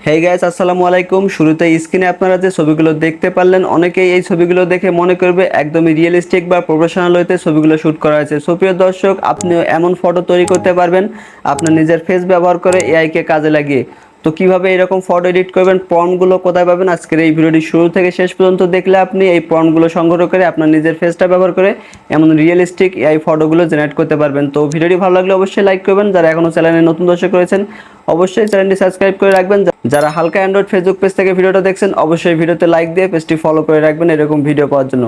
Hey guys, আসসালামু আলাইকুম। শুরুতে স্ক্রিনে আপনারা যে ছবিগুলো দেখতে পারলেন, অনেকেই এই ছবিগুলো দেখে মনে করবে একদমই রিয়েলিস্টিক বা প্রফেশনাল হইতে ছবিগুলো শ্যুট করা হয়েছে। সো প্রিয় দর্শক, আপনিও এমন ফটো তৈরি করতে পারবেন আপনার নিজের ফেস ব্যবহার করে এআই কে কাজে লাগিয়ে। তো কিভাবে এরকম ফটো এডিট করবেন, প্রম্পটগুলো কোথায় পাবেন, আজকের এই ভিডিওটি শুরু থেকে শেষ পর্যন্ত দেখলে আপনি এই প্রম্পটগুলো সংগ্রহ করে আপনার নিজের ফেসটা ব্যবহার করে এমন রিয়েলিস্টিক এআই ফটোগুলো জেনারেট করতে পারবেন। তো ভিডিওটি ভালো লাগলে অবশ্যই লাইক করবেন, যারা এখনও চ্যানেলে নতুন দর্শক রয়েছেন অবশ্যই চ্যানেলটি সাবস্ক্রাইব করে রাখবেন। যারা হালকা অ্যান্ড্রয়েড ফেসবুক পেজ থেকে ভিডিওটা দেখছেন অবশ্যই ভিডিওতে লাইক দিয়ে পেজটি ফলো করে রাখবেন এরকম ভিডিও পাওয়ার জন্য।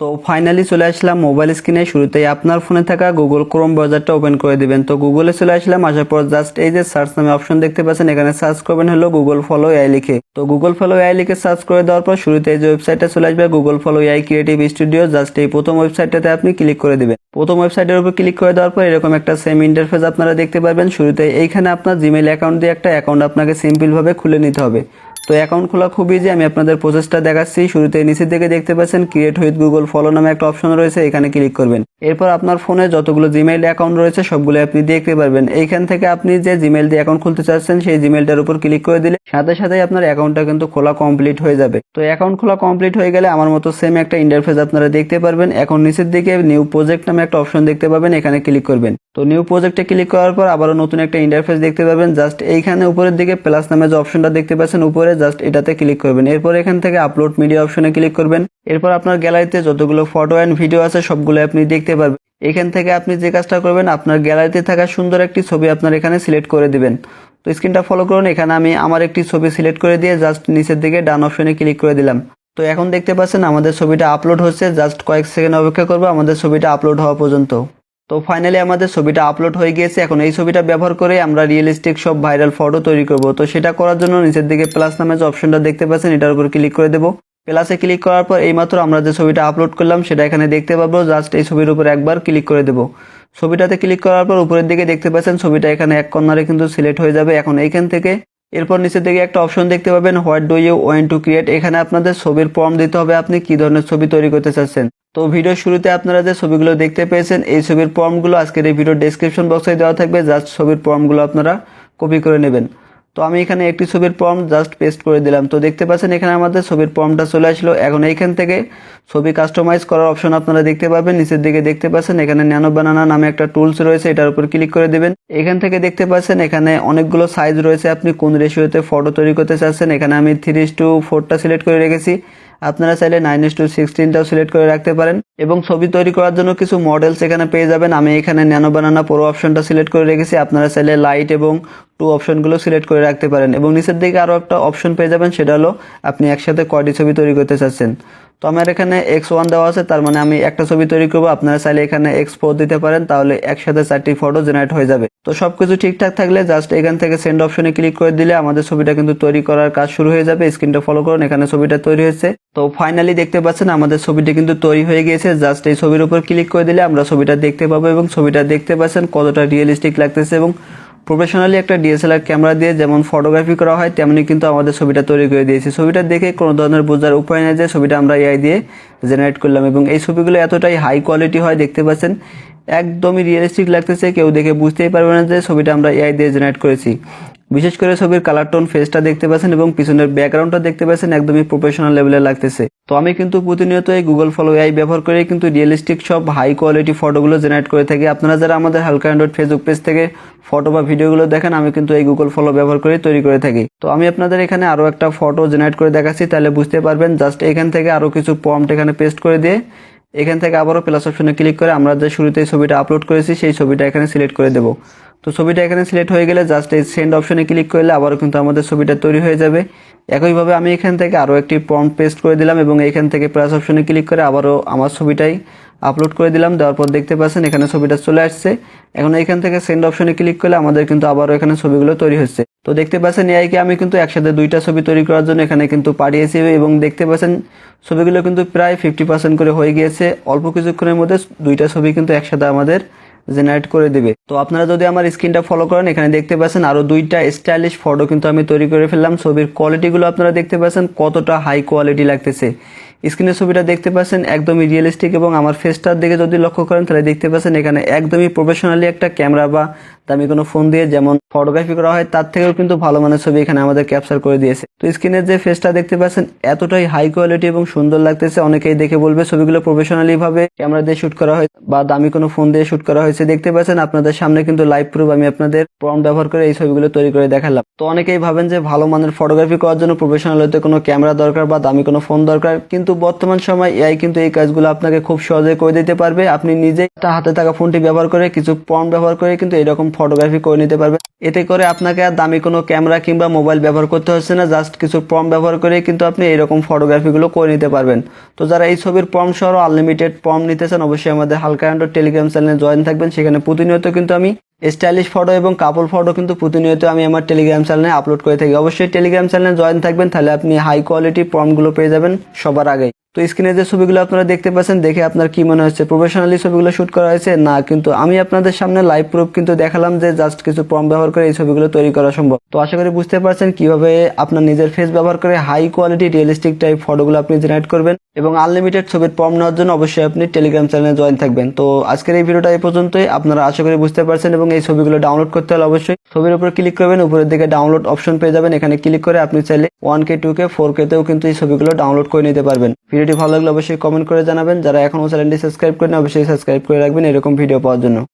তো ফাইনালি চলে আসলাম মোবাইল স্ক্রিনে। শুরুতেই আপনার ফোনে থাকা গুগল ক্রোম ব্রাউজারটা ওপেন করে দিবেন। তো গুগলে চলে আসলাম, আসার পর জাস্ট এই যে সার্চ নামে অপশন দেখতে পাচ্ছেন, এখানে সার্চ করবেন হলো গুগল ফলো এআই লিখে। তো গুগল ফলো এআই লিখে সার্চ করে দেওয়ার পর শুরুতে এই যে ওয়েবসাইটটা চলে আসবে, Google follow AI creative studio. Just এই প্রথম ওয়েবসাইটটাতে আপনি ক্লিক করে দিবেন। প্রথম ওয়েবসাইটের উপর ক্লিক করে দেওয়ার পর এরকম একটা সেম ইন্টারফেস আপনারা দেখতে পারবেন। শুরুতে এইখানে আপনার জিমেইল অ্যাকাউন্ট দিয়ে একটা অ্যাকাউন্ট আপনাকে সিম্পলভাবে খুলে নিতে হবে। তো অ্যাকাউন্ট খোলা খুব ইজি, আমি আপনাদের প্রসেসটা দেখাচ্ছি। শুরুতে নিচের দিকে দেখতে পাচ্ছেন ক্রিয়েট উইথ গুগল ফলো নামে একটা অপশন রয়েছে, এখানে ক্লিক করবেন। এরপর আপনার ফোনে যতগুলো জিমেইল অ্যাকাউন্ট রয়েছে সবগুলো আপনি দেখতে পারবেন। এইখান থেকে আপনি যে জিমেইল দিয়ে অ্যাকাউন্ট খুলতে চাচ্ছেন সেই জিমেইলটার উপর ক্লিক করে দিলে সাথে সাথেই আপনার অ্যাকাউন্টটা কিন্তু খোলা কমপ্লিট হয়ে যাবে। তো অ্যাকাউন্ট খোলা কমপ্লিট হয়ে গেলে আমার মতো সেম একটা ইন্টারফেস আপনারা দেখতে পারবেন। এখন নিচের দিকে নিউ প্রজেক্ট নামে একটা অপশন দেখতে পাবেন, এখানে ক্লিক করবেন। তো নিউ প্রজেক্টে ক্লিক করার পর আবারও নতুন একটা ইন্টারফেস দেখতে পাবেন। জাস্ট এইখানে উপরের দিকে প্লাস নামে যে অপশনটা দেখতে পাচ্ছেন উপরে, জাস্ট এটাতে ক্লিক করবেন। এরপর এখান থেকে আপলোড মিডিয়া অপশনে ক্লিক করবেন। এরপর আপনার গ্যালারিতে যতগুলো ফটো অ্যান্ড ভিডিও আছে সবগুলো আপনি দেখতে পারবেন। এখান থেকে আপনি যে কাজটা করবেন, আপনার গ্যালারিতে থাকা সুন্দর একটি ছবি আপনার এখানে সিলেক্ট করে দিবেন। তো স্ক্রিনটা ফলো করুন, এখানে আমি আমার একটি ছবি সিলেক্ট করে দিয়ে জাস্ট নিচের দিকে ডান অপশনে ক্লিক করে দিলাম। তো এখন দেখতে পাচ্ছেন আমাদের ছবিটা আপলোড হচ্ছে। জাস্ট কয়েক সেকেন্ড অপেক্ষা করবো আমাদের ছবিটা আপলোড হওয়া পর্যন্ত। তো ফাইনালি আমাদের ছবিটা আপলোড হয়ে গিয়েছে। এখন এই ছবিটা ব্যবহার করে আমরা রিয়েলিস্টিক সব ভাইরাল ফটো তৈরি করব। তো সেটা করার জন্য নিচের দিকে প্লাস নামে যে অপশনটা দেখতে পাচ্ছেন এটার উপর ক্লিক করে দেবো। প্লাসে ক্লিক করার পর এইমাত্র আমরা যে ছবিটা আপলোড করলাম সেটা এখানে দেখতে পাবো। জাস্ট এই ছবির উপর একবার ক্লিক করে দেবো। ছবিটাতে ক্লিক করার পর উপরের দিকে দেখতে পাচ্ছেন ছবিটা এখানে এক কর্নারে কিন্তু সিলেক্ট হয়ে যাবে। এখন এইখান থেকে এরপর নিচের দিকে একটা অপশন দেখতে পাবেন, what do you want to create. এখানে আপনাদের ছবির প্রম্পট দিতে হবে, আপনি কি ধরনের ছবি তৈরি করতে চাচ্ছেন। তো ভিডিও শুরুতে আপনারা যে ছবিগুলো দেখতে পেয়েছেন এই ছবির প্রম্পটগুলো আজকের এই ভিডিও ডেসক্রিপশন বক্সে দেওয়া থাকবে। জাস্ট ছবির প্রম্পটগুলো আপনারা কপি করে নেবেন। তো আমি এখানে একটি ছবির প্রম্পট জাস্ট পেস্ট করে দিলাম। তো দেখতে পাচ্ছেন এখানে আমাদের ছবির প্রম্পটটা চলে আসলো। এখন এইখান থেকে ছবি কাস্টমাইজ করার অপশন আপনারা দেখতে পাবেন। নিচের দিকে দেখতে পাচ্ছেন এখানে ন্যানো বানানা নামে একটা টুলস রয়েছে, এটার উপর ক্লিক করে দিবেন। এখান থেকে দেখতে পাচ্ছেন এখানে অনেকগুলো সাইজ রয়েছে, আপনি কোন রেশিওতে ফটো তৈরি করতে চাচ্ছেন। এখানে আমি 3:4টা সিলেক্ট করে রেখেছি, আপনারা চাইলে 9:16টাও সিলেক্ট করে রাখতে পারেন। এবং ছবি তৈরি করার জন্য কিছু মডেলস এখানে পেয়ে যাবেন। আমি এখানে ন্যানো বানানা প্রো অপশনটা সিলেক্ট করে রেখেছি, আপনারা চাইলে লাইট এবং টু অপশনগুলো সিলেক্ট করে রাখতে পারেন। এবং নিচের দিকে আরও একটা অপশন পেয়ে যাবেন, সেটা হলো আপনি একসাথে কয়টি ছবি তৈরি করতে চাচ্ছেন। তো আমার এখানে X1 দেওয়া আছে, তার মানে আমি একটা ছবি তৈরি করবো। আপনারা চাইলে এখানে X4 দিতে পারেন, তাহলে একসাথে 4টি ফটো জেনারেট হয়ে যাবে। তো সবকিছু ঠিকঠাক থাকলে জাস্ট এখান থেকে সেন্ড অপশনে ক্লিক করে দিলে আমাদের ছবিটা কিন্তু তৈরি করার কাজ শুরু হয়ে যাবে। স্ক্রিনটা ফলো করুন, এখানে ছবিটা তৈরি হয়েছে। তো ফাইনালি দেখতে পাচ্ছেন আমাদের ছবিটি কিন্তু তৈরি হয়ে গিয়েছে। জাস্ট এই ছবির উপর ক্লিক করে দিলে আমরা ছবিটা দেখতে পাবো এবং ছবিটা দেখতে পাচ্ছেন কতটা রিয়েলিস্টিক লাগতেছে। এবং প্রফেশনালি একটা ডিএসএলআর ক্যামেরা দিয়ে যেমন ফটোগ্রাফি করা হয় তেমনি কিন্তু আমাদের ছবিটা তৈরি করে দিয়েছি। ছবিটা দেখে কোনো ধরনের বোঝার উপায় নেই যে ছবিটা আমরা এআই দিয়ে জেনারেট করলাম। এবং এই ছবিগুলো এতটাই হাই কোয়ালিটি হয়, দেখতে পাচ্ছেন একদমই রিয়েলিস্টিক লাগতেছে, কেউ দেখে বুঝতেই পারবে না যে ছবিটা আমরা এআই দিয়ে জেনারেট করেছি। বিশেষ করে ছবির কালার টোন, ফেসটা দেখতে পাচ্ছেন এবং পিছনের ব্যাকগ্রাউন্ডটা দেখতে পাচ্ছেন একদমই প্রফেশনাল লেভেলের লাগতেছে। তো আমি কিন্তু প্রতিনিয়ত এই গুগল ফলো এআই ব্যবহার করে কিন্তু রিয়েলিস্টিক সব হাই কোয়ালিটি ফটোগুলো জেনারেট করে থাকি। আপনারা যারা আমাদের হালকা অ্যান্ড্রয়েড ফেসবুক পেজ থেকে ফটো বা ভিডিওগুলো দেখেন, আমি কিন্তু এই গুগল ফলো ব্যবহার করে তৈরি করে থাকি। তো আমি আপনাদের এখানে আরও একটা ফটো জেনারেট করে দেখাচ্ছি, তাহলে বুঝতে পারবেন। জাস্ট এখান থেকে আরও কিছু প্রম্পট এখানে পেস্ট করে দিয়ে এখান থেকে আবারও প্লাস অপশনে ক্লিক করে আমরা যে শুরুতেই ছবিটা আপলোড করেছি সেই ছবিটা এখানে সিলেক্ট করে দেবো। তো ছবিটা এখানে সিলেক্ট হয়ে গেলে জাস্ট এই সেন্ড অপশনে ক্লিক করলে আবারও কিন্তু আমাদের ছবিটা তৈরি হয়ে যাবে। একইভাবে আমি এখান থেকে আরও একটি প্রম্পট পেস্ট করে দিলাম এবং এখান থেকে প্লাস অপশনে ক্লিক করে আবারও আমার ছবিটাই আপলোড করে দিলাম। দেওয়ার পর দেখতে পাচ্ছেন এখানে ছবিটা চলে আসছে। এখন এখান থেকে সেন্ড অপশনে ক্লিক করলে আমাদের কিন্তু আবারও এখানে ছবিগুলো তৈরি হচ্ছে। তো দেখতে পাচ্ছেন এআইকে আমি কিন্তু একসাথে 2টা ছবি তৈরি করার জন্য এখানে কিন্তু পাঠিয়েছি এবং দেখতে পাচ্ছেন ছবিগুলো কিন্তু প্রায় 50% করে হয়ে গিয়েছে। অল্প কিছুক্ষণের মধ্যে 2টা ছবি কিন্তু একসাথে আমাদের জেনারেট করে দিবে। তো আপনারা যদি আমার স্ক্রিনটা ফলো করেন, এখানে দেখতে পাচ্ছেন আরো 2টা স্টাইলিশ ফটো কিন্তু আমি তৈরি করে ফেললাম। ছবির কোয়ালিটিগুলো আপনারা দেখতে পাচ্ছেন কতটা হাই কোয়ালিটি লাগতেছে। স্ক্রিনের ছবিটা দেখতে পাচ্ছেন একদমই রিয়েলিস্টিক, এবং আমার ফেসটার দিকে যদি লক্ষ্য করেন তাহলে দেখতে পাচ্ছেন এখানে একদমই প্রফেশনালি একটা ক্যামেরা বা দামি কোনো ফোন দিয়ে যেমন ফটোগ্রাফি করা হয় তার থেকেও কিন্তু ভালো মানের ছবি এখানে আমাদের ক্যাপচার করে দিয়েছে। তো স্ক্রিনের যে ফেসটা দেখতে পাচ্ছেন এতটাই হাই কোয়ালিটি এবং সুন্দর লাগতেছে, অনেকেই দেখে বলবে ছবিগুলো প্রফেশনালি ভাবে ক্যামেরা দিয়ে শুট করা হয় বা দামি কোনো ফোন দিয়ে শুট করা হয়েছে। দেখতে পাচ্ছেন আপনাদের সামনে কিন্তু লাইভ প্রুফ আমি আপনাদের প্রম্পট ব্যবহার করে এই ছবিগুলো তৈরি করে দেখালাম। তো অনেকেই ভাবেন যে ভালো মানের ফটোগ্রাফি করার জন্য প্রফেশনাল হতে কোনো ক্যামেরা দরকার বা দামি কোনো ফোন দরকার, কিন্তু বর্তমান সময় এআই কিন্তু এই কাজগুলো আপনাকে খুব সহজে করে দিতে পারবে। আপনি নিজে হাতে থাকা ফোনটি ব্যবহার করে কিছু প্রম্পট ব্যবহার করে কিন্তু এরকম ফটোগ্রাফি করে নিতে পারবেন। এতে করে আপনাকে আর দামি কোনো ক্যামেরা কিংবা মোবাইল ব্যবহার করতে হচ্ছে না, জাস্ট কিছু প্রম্পট ব্যবহার করে কিন্তু আপনি এরকম ফটোগ্রাফিগুলো করে নিতে পারবেন। তো যারা এই ছবির প্রম্পট সহ আনলিমিটেড প্রম্পট নিতে চান অবশ্যই আমাদের হালকা অ্যান্ড টেলিগ্রাম চ্যানেলে জয়েন থাকবেন। সেখানে প্রতিনিয়ত কিন্তু আমি স্টাইলিশ ফটো এবং কাপল ফটো কিন্তু প্রতিনিয়ত আমি আমার টেলিগ্রাম চ্যানেলে আপলোড করে থাকি। অবশ্যই টেলিগ্রাম চ্যানেলে জয়েন থাকবেন, তাহলে আপনি হাই কোয়ালিটি প্রম্পটগুলো পেয়ে যাবেন সবার আগে। তো স্ক্রিনে যে ছবিগুলো আপনারা দেখতে পাচ্ছেন দেখে আপনার কি মনে হচ্ছে প্রফেশনালি ছবিগুলো শুট করা হয়েছে? না, কিন্তু আমি আপনাদের সামনে লাইভ প্রুফ কিন্তু দেখালাম যে জাস্ট কিছু প্রম্পট ব্যবহার করে এই ছবিগুলো তৈরি করা সম্ভব। তো আশা করি বুঝতে পারছেন কিভাবে আপনার নিজের ফেস ব্যবহার করে হাই কোয়ালিটি রিয়েলিস্টিক টাইপ ফটোগুলো আপনি জেনারেট করবেন, এবং আনলিমিটেড ছবির প্রম্পট নেওয়ার জন্য অবশ্যই আপনি টেলিগ্রাম চ্যানেলে জয়েন থাকবেন। তো আজকের এই ভিডিওটা এই পর্যন্তই, আপনারা আশা করি বুঝতে পারছেন, এবং এই ছবিগুলো ডাউনলোড করতে হলে অবশ্যই ছবির উপর ক্লিক করবেন, উপরের দিকে ডাউনলোড অপশন পেয়ে যাবেন। এখানে ক্লিক করে আপনি চাইলে 1K 2K 4K তেও কিন্তু এই ছবিগুলো ডাউনলোড করে নিতে পারবেন। ভিডিওটি ভালো লাগলে অবশ্যই কমেন্ট করে জানাবেন। যারা এখনো চ্যানেলটি সাবস্ক্রাইব করেন অবশ্যই সাবস্ক্রাইব করে রাখবেন এরকম ভিডিও পাওয়ার জন্য।